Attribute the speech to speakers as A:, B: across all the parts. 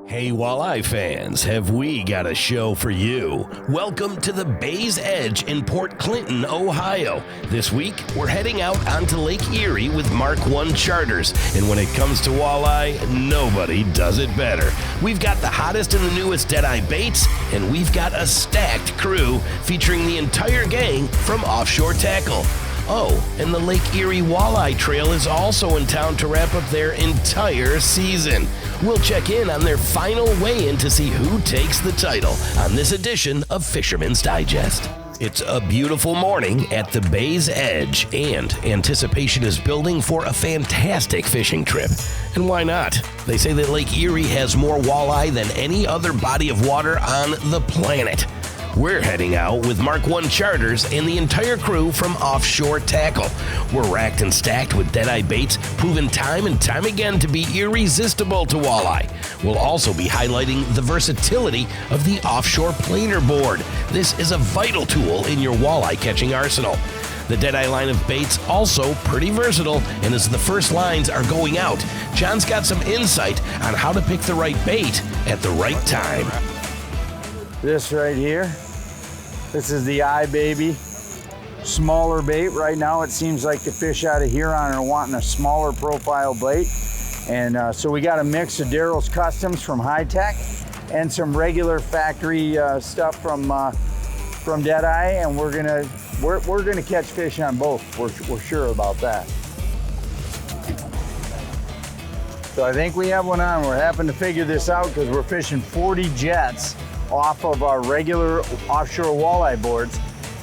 A: Hey walleye fans, have we got a show for you? Welcome to the Bay's Edge in Port Clinton, Ohio. This week, we're heading out onto Lake Erie with Mark I charters. And when it comes to walleye, nobody does it better. We've got the hottest and the newest Deadeye baits, and we've got a stacked crew featuring the entire gang from Offshore Tackle. Oh, and the Lake Erie Walleye Trail is also in town to wrap up their entire season. We'll check in on their final weigh-in to see who takes the title on this edition of Fisherman's Digest. It's a beautiful morning at the Bay's Edge, and anticipation is building for a fantastic fishing trip. And why not? They say that Lake Erie has more walleye than any other body of water on the planet. We're heading out with Mark I charters and the entire crew from Offshore Tackle. We're racked and stacked with Deadeye baits, proven time and time again to be irresistible to walleye. We'll also be highlighting the versatility of the offshore planer board. This is a vital tool in your walleye catching arsenal. The Deadeye line of baits also pretty versatile, and as the first lines are going out, John's got some insight on how to pick the right bait at the right time.
B: This right here, this is the eye baby, smaller bait. Right now it seems like the fish out of Huron are wanting a smaller profile bait. And so we got a mix of Daryl's Customs from High Tech and some regular factory stuff from Deadeye, and we're gonna catch fish on both. We're sure about that. So I think we have one on. We're having to figure this out because we're fishing 40 jets off of our regular offshore walleye boards,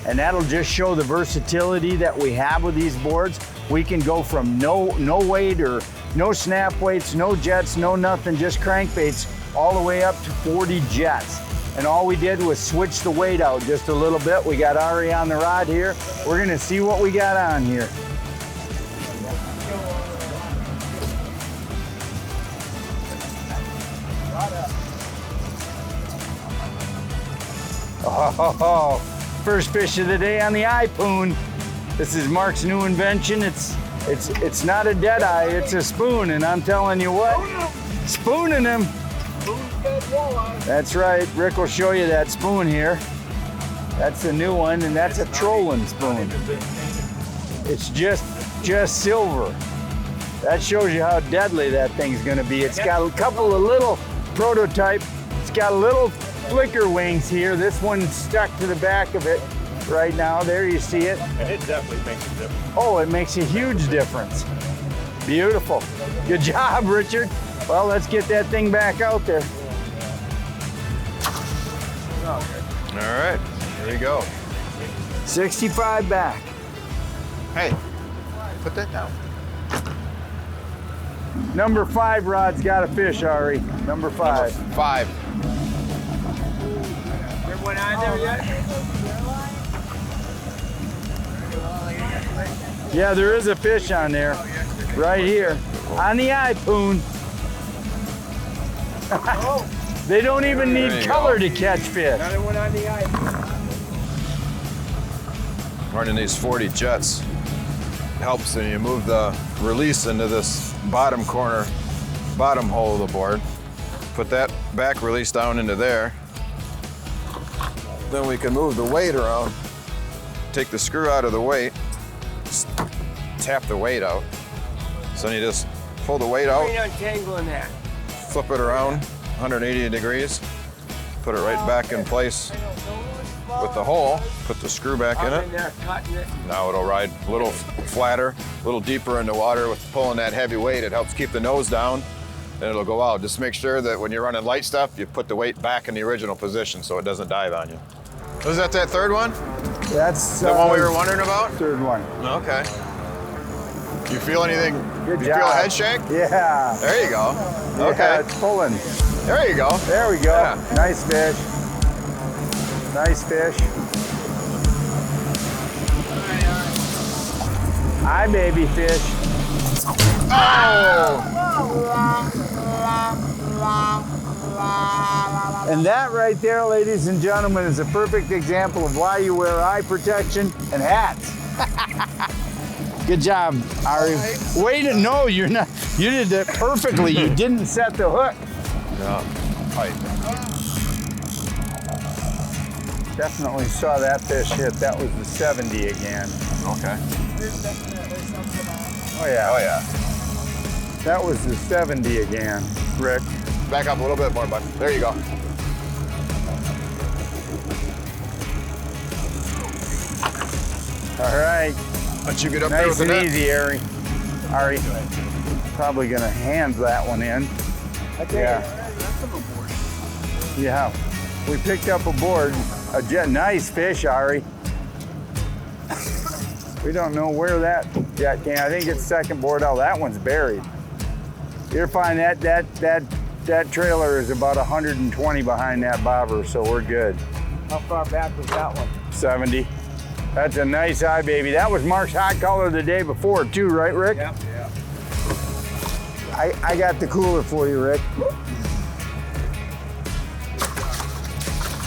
B: and that'll just show the versatility that we have with these boards. We can go from no weight or no snap weights, no jets, no nothing, just crankbaits, all the way up to 40 jets. And all we did was switch the weight out just a little bit. We got Ari on the rod here. We're gonna see what we got on here. Oh, first fish of the day on the iPoon. This is Mark's new invention. It's not a Deadeye, it's a spoon, and I'm telling you what, spooning him. That's right. Rick will show you that spoon here. That's the new one, and that's a trolling spoon. It's just silver. That shows you how deadly that thing's gonna be. It's got a couple of little prototype. It's got a little flicker wings here. This one's stuck to the back of it right now. There you see it.
C: And it definitely makes a difference.
B: Oh, it makes a huge difference. Beautiful. Good job, Richard. Well, let's get that thing back out there.
C: All right, here we go.
B: 65 back.
C: Hey, put that down.
B: Number 5 rod's got a fish, Ari. Number 5.
C: 5.
D: One on there yet?
B: Yeah, there is a fish on there, right here, on the iPoon. They don't even need color to catch fish.
D: Another one on the eye.
C: Running these 40 jets helps when you move the release into this bottom corner, bottom hole of the board. Put that back release down into there. Then we can move the weight around, take the screw out of the weight, tap the weight out. So then you just pull the weight out,
D: Untangling that.
C: flip it around 180 degrees, put it right back in place with the hole, put the screw back in it.
D: There, cutting it.
C: Now it'll ride a little flatter, a little deeper in the water with pulling that heavy weight. It helps keep the nose down, and it'll go out. Just make sure that when you're running light stuff, you put the weight back in the original position so it doesn't dive on you. Was that third one?
B: That's
C: The one we were wondering about?
B: third one.
C: Okay. You feel anything?
B: Good
C: you
B: job.
C: feel a head shake?
B: Yeah.
C: There you go.
B: Yeah,
C: Okay.
B: it's pulling.
C: There you go.
B: There we go.
C: Yeah.
B: Nice fish. Nice fish. Eye baby fish.
C: Oh!
B: And that right there, ladies and gentlemen, is a perfect example of why you wear eye protection and hats. Good job, Ari. Wait, no, you're not. You did it perfectly. You didn't set the hook.
C: Yeah. height.
B: Definitely saw that fish hit. That was the 70 again.
C: Okay.
B: Oh yeah.
C: Oh yeah.
B: That was the 70 again, Rick.
C: Back up a little bit more, bud. There you go.
B: All right.
C: Let you get up there
B: Nice
C: with the
B: and
C: net.
B: easy, Ari. Probably gonna hand that one in. Yeah. We picked up a board. A jet. Nice fish, Ari. We don't know where that jet came. I think it's second board out. That one's buried. You're fine. That trailer is about 120 behind that bobber, so we're good.
D: How far back was that one?
B: 70. That's a nice eye, baby. That was Mark's hot color the day before, too, right, Rick?
D: Yeah.
B: I got the cooler for you, Rick.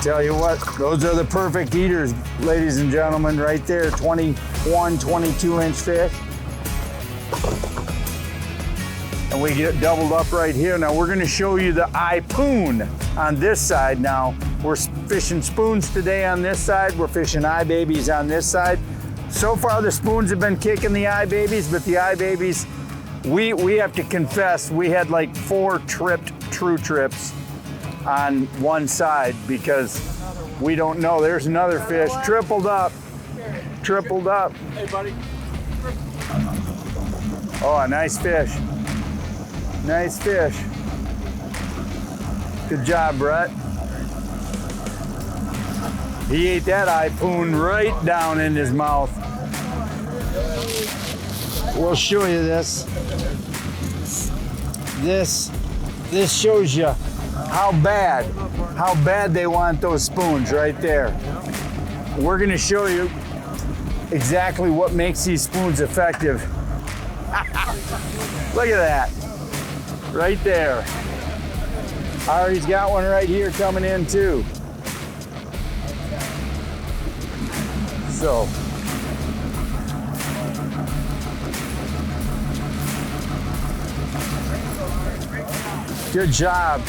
B: Tell you what, those are the perfect eaters, ladies and gentlemen, right there. 21, 22-inch fish. And we get doubled up right here. Now we're gonna show you the eye-poon on this side now. We're fishing spoons today on this side. We're fishing eye babies on this side. So far the spoons have been kicking the eye babies, but the eye babies, we have to confess, we had like 4 tripped true trips on one side because we don't know. There's another fish, tripled up.
D: Hey, buddy.
B: Oh, a nice fish. Nice fish. Good job, Brett. He ate that eye-poon right down in his mouth. We'll show you this. This shows you how bad they want those spoons right there. We're gonna show you exactly what makes these spoons effective. Look at that, right there. Ari's got one right here coming in too. So, good job.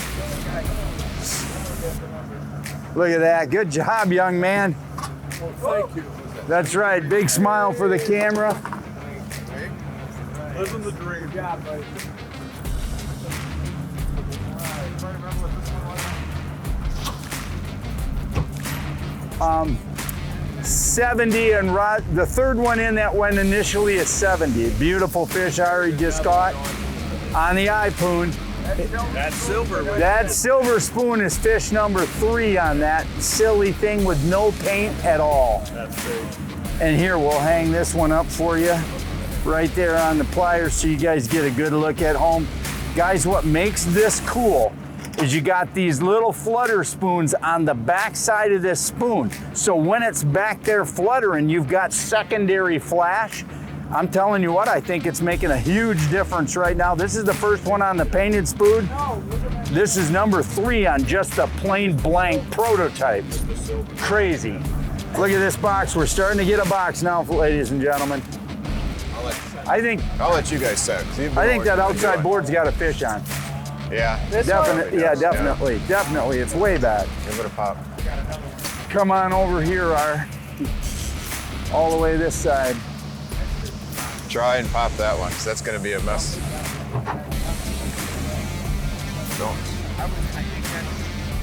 B: Look at that. Good job, young man.
D: Thank you.
B: That's right. Big smile for the camera.
D: Living the dream. Good job, buddy.
B: 70 and the third one in that went initially is 70. Beautiful fish Ari just caught on the eye-poon.
D: That's silver.
B: That silver spoon is fish number 3 on that silly thing with no paint at all.
D: That's great.
B: And here, we'll hang this one up for you right there on the pliers so you guys get a good look at home. Guys, what makes this cool is you got these little flutter spoons on the back side of this spoon. So when it's back there fluttering, you've got secondary flash. I'm telling you what, I think it's making a huge difference right now. This is the first one on the painted spoon. This is number 3 on just a plain blank prototype. Crazy. Look at this box. We're starting to get a box now, ladies and gentlemen.
C: I'll let you guys set.
B: I think that outside board's got a fish on.
C: Yeah.
B: Definitely. It's way back.
C: Give it a pop.
B: Come on over here, all the way this side.
C: Try and pop that one, because that's going to be a mess. Don't.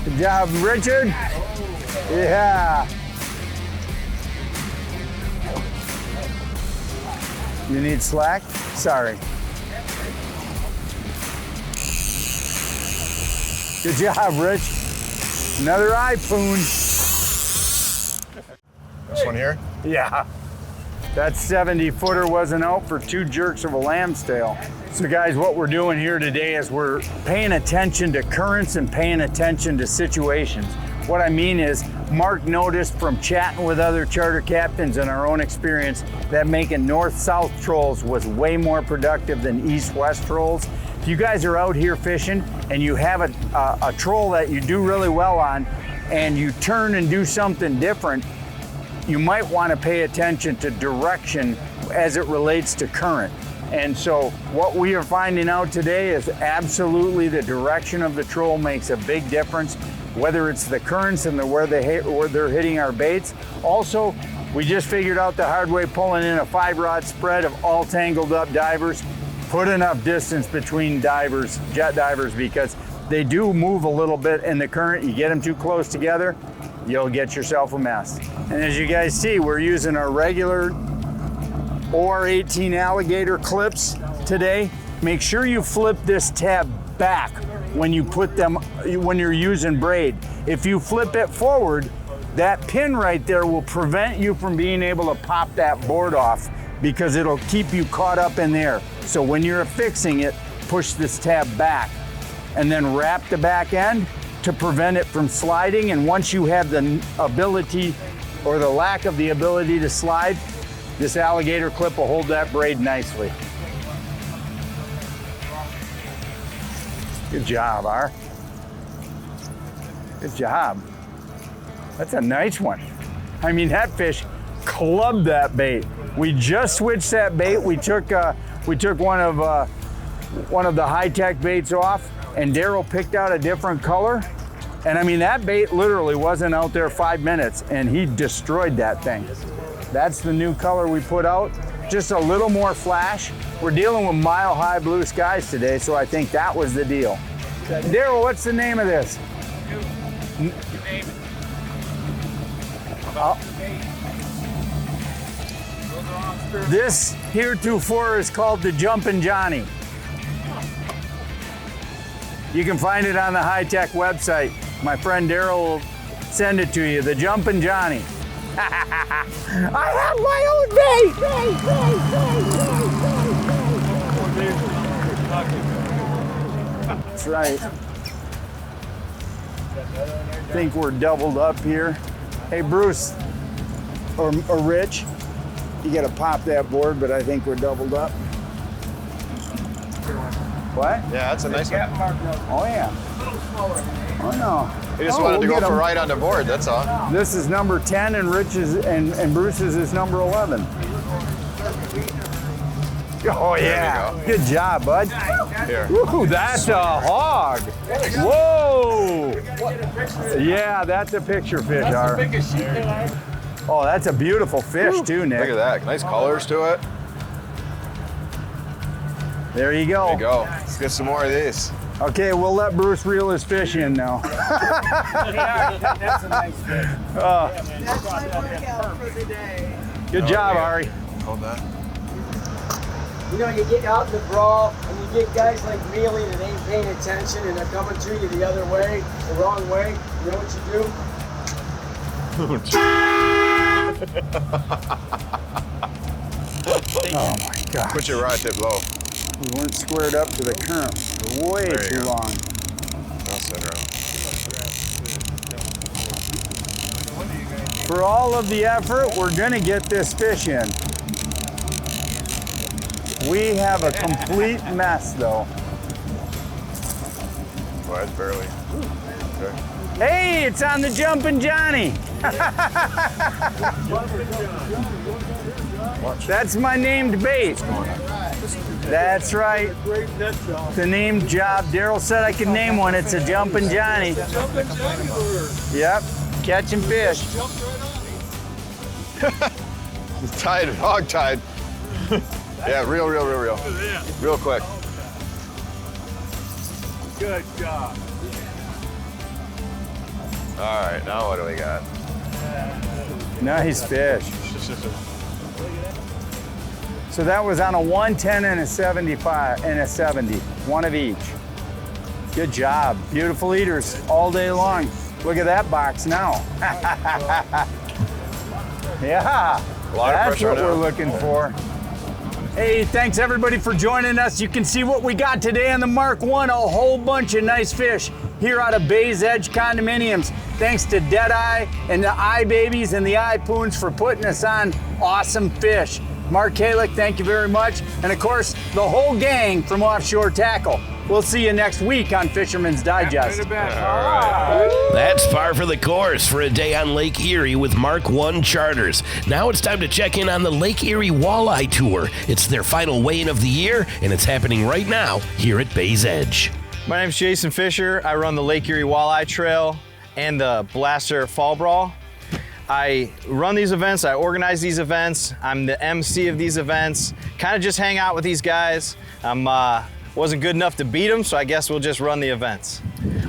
B: Good job, Richard. Yeah. You need slack? Sorry. Good job, Rich. Another eye-poon.
C: This one here?
B: Yeah. That 70-footer wasn't out for 2 jerks of a lamb's tail. So guys, what we're doing here today is we're paying attention to currents and paying attention to situations. What I mean is, Mark noticed from chatting with other charter captains and our own experience that making north-south trolls was way more productive than east-west trolls. If you guys are out here fishing and you have a troll that you do really well on and you turn and do something different, you might want to pay attention to direction as it relates to current. And so what we are finding out today is absolutely the direction of the troll makes a big difference, whether it's the currents and where they're hitting our baits. Also, we just figured out the hard way, pulling in a 5-rod spread of all tangled up divers. Put enough distance between divers, jet divers, because they do move a little bit in the current. You get them too close together, you'll get yourself a mess. And as you guys see, we're using our regular OR18 alligator clips today. Make sure you flip this tab back when you put them, when you're using braid. If you flip it forward, that pin right there will prevent you from being able to pop that board off, because it'll keep you caught up in there. So when you're affixing it, push this tab back and then wrap the back end to prevent it from sliding. And once you have the ability or the lack of the ability to slide, this alligator clip will hold that braid nicely. Good job, R. Good job. That's a nice one. I mean, that fish clubbed that bait. We just switched that bait. We took one of the high-tech baits off, and Daryl picked out a different color. And I mean, that bait literally wasn't out there 5 minutes, and he destroyed that thing. That's the new color we put out. Just a little more flash. We're dealing with mile-high blue skies today, so I think that was the deal. Daryl, what's the name of this?
D: You name it.
B: This heretofore is called the Jumpin' Johnny. You can find it on the High-Tech website. My friend Daryl will send it to you, the Jumpin' Johnny. I have my own bait! That's right. I think we're doubled up here. Hey, Bruce, or Rich, you gotta pop that board, but I think we're doubled up. What?
C: Yeah, that's a nice one.
B: Oh, yeah. Oh, no.
C: We just wanted to go for right on the board, that's all.
B: This is number 10, and Rich's and Bruce's is number 11. Oh, yeah. Good job, bud.
C: Here.
B: Ooh, that's a hog. Whoa. Yeah, that's a picture fish, R. Oh, that's a beautiful fish, too, Nick.
C: Look at that. Nice colors to it.
B: There you go.
C: There you go. Let's get some more of these.
B: Okay, we'll let Bruce reel his fish in now.
D: That's a nice fish.
E: That's my workout for the day.
B: Good job, Ari.
C: Hold that.
E: You know, you get out in the brawl and you get guys like Mealy that ain't paying attention and they're coming to you the other way, the wrong way. You know what you do?
B: Oh my God.
C: Put your rod tip low.
B: We weren't squared up to the current for way
C: There you
B: too
C: go.
B: long.
C: I'll set her out.
B: For all of the effort, we're gonna get this fish in. We have a complete mess though.
C: Well, that's barely. Okay.
B: Hey, it's on the Jumpin' Johnny. That's my named bait. That's right. The named job. Daryl said I could name one. It's a Jumpin' Johnny. Yep, catching fish.
C: It's tied, hog tied. Yeah, real. Real quick.
D: Good job.
C: All right, now what do we got?
B: Nice fish. So that was on a 110 and a 75 and a 70, one of each. Good job. Beautiful eaters all day long. Look at that box now. Yeah,
C: A lot of
B: that's
C: pressure
B: what
C: now.
B: we're looking for. Hey, thanks everybody for joining us. You can see what we got today on the Mark I, a whole bunch of nice fish here out of Bay's Edge Condominiums. Thanks to Deadeye and the iBabies and the iPoons for putting us on awesome fish. Mark Kalick, thank you very much. And of course, the whole gang from Offshore Tackle. We'll see you next week on Fisherman's Digest.
A: That's par for the course for a day on Lake Erie with Mark 1 Charters. Now it's time to check in on the Lake Erie Walleye Tour. It's their final weigh-in of the year, and it's happening right now here at Bay's Edge.
F: My name's Jason Fisher. I run the Lake Erie Walleye Trail and the Blaster Fall Brawl. I run these events, I organize these events, I'm the MC of these events, kind of just hang out with these guys. Wasn't good enough to beat them, so I guess we'll just run the events.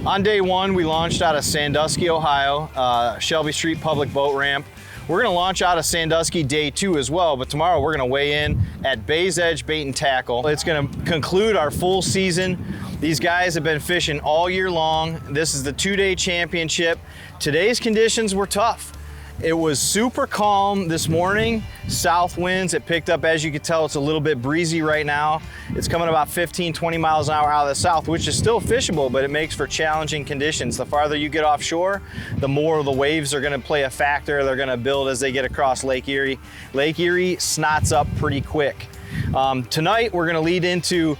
F: On day one, we launched out of Sandusky, Ohio, Shelby Street Public Boat Ramp. We're gonna launch out of Sandusky day 2 as well, but tomorrow we're gonna weigh in at Bay's Edge Bait and Tackle. It's gonna conclude our full season. These guys have been fishing all year long. This is the 2-day championship. Today's conditions were tough. It was super calm this morning, south winds. It picked up, as you can tell, it's a little bit breezy right now. It's coming about 15, 20 miles an hour out of the south, which is still fishable, but it makes for challenging conditions. The farther you get offshore, the more the waves are gonna play a factor. They're gonna build as they get across Lake Erie. Lake Erie snots up pretty quick. Tonight, we're gonna lead into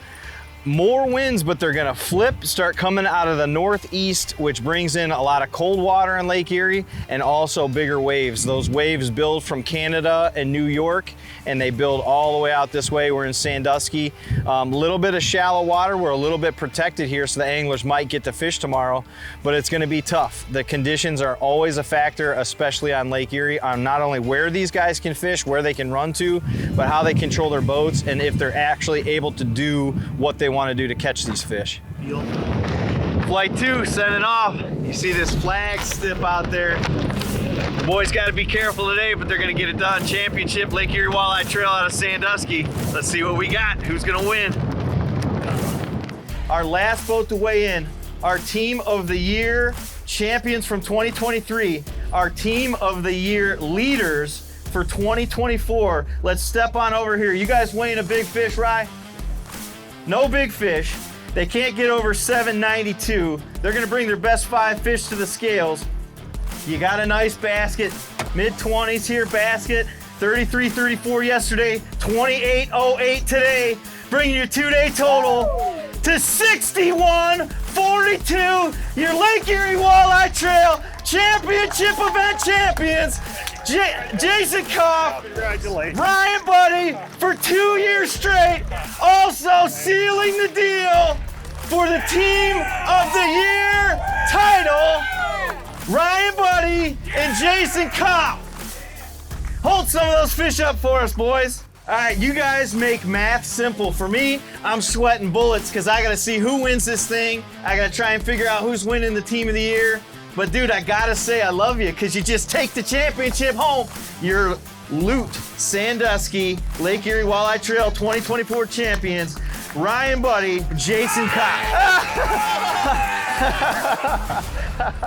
F: more winds, but they're gonna flip, start coming out of the northeast, which brings in a lot of cold water in Lake Erie and also bigger waves. Those waves build from Canada and New York, and they build all the way out this way. We're in Sandusky. Little bit of shallow water. We're a little bit protected here, so the anglers might get to fish tomorrow, but it's gonna be tough. The conditions are always a factor, especially on Lake Erie, on not only where these guys can fish, where they can run to, but how they control their boats and if they're actually able to do what they want to do to catch these fish. Flight 2 sending off. You see this flag stip out there. The boys got to be careful today, but they're going to get it done. Championship, Lake Erie Walleye Trail out of Sandusky. Let's see what we got. Who's going to win? Our last boat to weigh in, our team of the year champions from 2023, our team of the year leaders for 2024. Let's step on over here. You guys weighing a big fish, Rye? No big fish. They can't get over 792. They're gonna bring their best 5 fish to the scales. You got a nice basket, mid-20s here basket, 33.34 yesterday, 28.08 today, bringing your 2-day total to 61.42. Your Lake Erie Walleye Trail Championship event champions. Jason Koff, Ryan Buddy for 2 years straight, also sealing the deal for the Team of the Year title, Ryan Buddy and Jason Koff. Hold some of those fish up for us, boys. All right, you guys make math simple. For me, I'm sweating bullets because I gotta see who wins this thing. I gotta try and figure out who's winning the Team of the Year. But dude, I gotta say I love you because you just take the championship home. You're Loot, Sandusky, Lake Erie Walleye Trail 2024 champions, Ryan Buddy, Jason Kopp.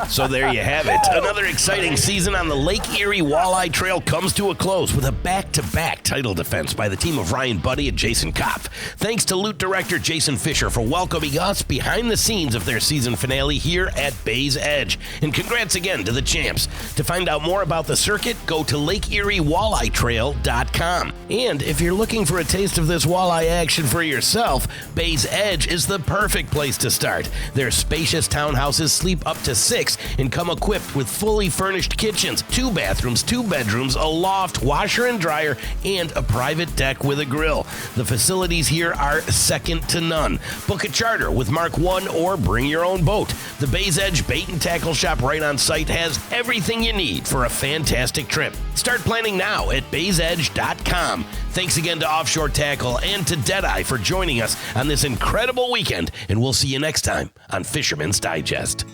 A: So there you have it. Another exciting season on the Lake Erie Walleye Trail comes to a close with a back-to-back title defense by the team of Ryan Buddy and Jason Kopp. Thanks to Loot Director Jason Fisher for welcoming us behind the scenes of their season finale here at Bay's Edge. And congrats again to the champs. To find out more about the circuit, go to LakeErieWalleyeTrail.com. And if you're looking for a taste of this walleye action for yourself, Bay's Edge is the perfect place to start. Their spacious townhouses sleep up to 6 and come equipped with fully furnished kitchens, 2 bathrooms, 2 bedrooms, a loft, washer and dryer, and a private deck with a grill. The facilities here are second to none. Book a charter with Mark 1 or bring your own boat. The Bay's Edge Bait and Tackle Shop right on site has everything you need for a fantastic trip. Start planning now at baysedge.com. Thanks again to Offshore Tackle and to Deadeye for joining us on this incredible weekend, and we'll see you next time on Fisherman's Digest.